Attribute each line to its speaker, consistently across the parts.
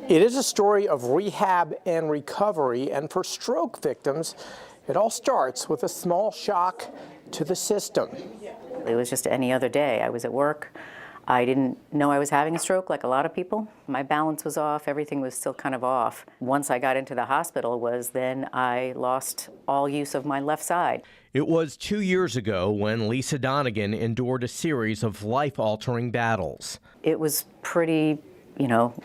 Speaker 1: It is a story of rehab and recovery, and for stroke victims, it all starts with a small shock to the system.
Speaker 2: It was just any other day. I was at work. I didn't know I was having a stroke like a lot of people. My balance was off. Everything was still kind of off. Once I got into the hospital then I lost all use of my left side.
Speaker 3: It was 2 years ago when Lisa Donegan endured a series of life-altering battles.
Speaker 2: It was pretty,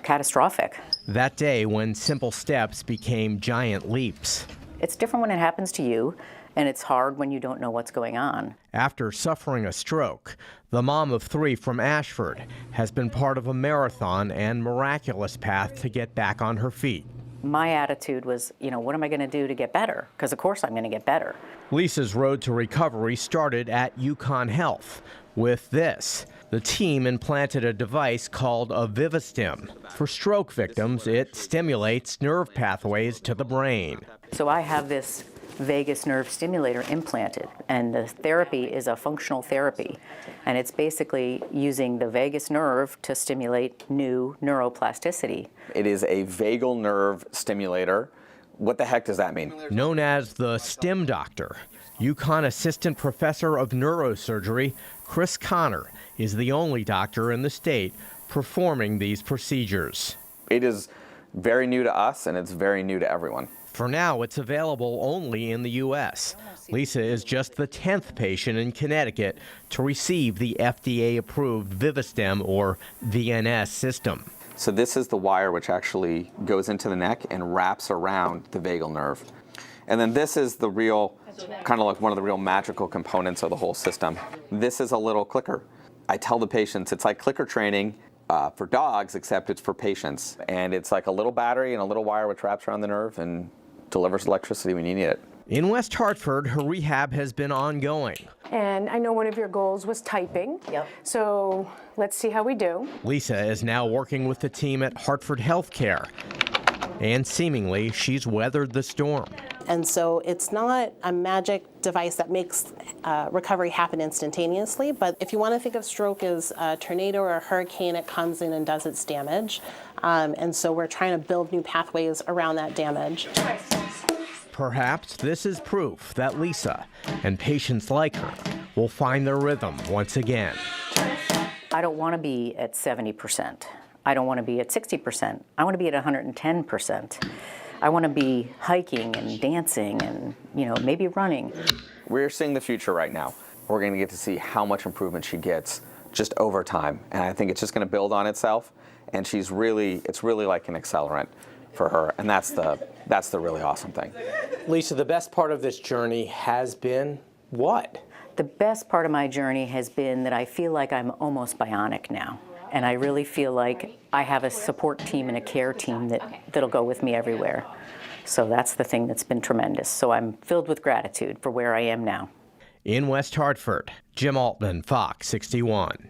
Speaker 2: catastrophic.
Speaker 3: That day when simple steps became giant leaps.
Speaker 2: It's different when it happens to you, and it's hard when you don't know what's going on.
Speaker 3: After suffering a stroke, the mom of 3 from Ashford has been part of a marathon and miraculous path to get back on her feet.
Speaker 2: My attitude was, what am I going to do to get better? Because of course I'm going to get better.
Speaker 3: Lisa's road to recovery started at UConn Health with this. The team implanted a device called a Vivistim. For stroke victims, it stimulates nerve pathways to the brain.
Speaker 2: So I have this Vagus Nerve Stimulator implanted, and the therapy is a functional therapy, and it's basically using the vagus nerve to stimulate new neuroplasticity.
Speaker 4: It is a vagal nerve stimulator. What the heck does that mean?
Speaker 3: Known as the STIM doctor, UConn Assistant Professor of Neurosurgery Chris Connor is the only doctor in the state performing these procedures.
Speaker 4: It is very new to us, and it's very new to everyone.
Speaker 3: For now, it's available only in the U.S. Lisa is just the 10th patient in Connecticut to receive the FDA-approved Vivistim or VNS system.
Speaker 4: So this is the wire which actually goes into the neck and wraps around the vagal nerve. And then this is the real, kind of like one of the real magical components of the whole system. This is a little clicker. I tell the patients it's like clicker training for dogs, except it's for patients. And it's like a little battery and a little wire which wraps around the nerve and delivers electricity when you need it.
Speaker 3: In West Hartford, her rehab has been ongoing.
Speaker 5: And I know one of your goals was typing.
Speaker 2: Yep.
Speaker 5: So let's see how we do.
Speaker 3: Lisa is now working with the team at Hartford Healthcare. And seemingly, she's weathered the storm.
Speaker 6: And so it's not a magic device that makes recovery happen instantaneously, but if you want to think of stroke as a tornado or a hurricane, it comes in and does its damage. And so we're trying to build new pathways around that damage.
Speaker 3: Perhaps this is proof that Lisa and patients like her will find their rhythm once again.
Speaker 2: I don't want to be at 70%. I don't want to be at 60%. I want to be at 110%. I want to be hiking and dancing and, maybe running.
Speaker 4: We're seeing the future right now. We're going to get to see how much improvement she gets just over time. And I think it's just going to build on itself. And it's really like an accelerant for her. And that's the really awesome thing.
Speaker 1: Lisa, the best part of this journey has been what?
Speaker 2: The best part of my journey has been that I feel like I'm almost bionic now. And I really feel like I have a support team and a care team that'll go with me everywhere. So that's the thing that's been tremendous. So I'm filled with gratitude for where I am now.
Speaker 3: In West Hartford, Jim Altman, Fox 61.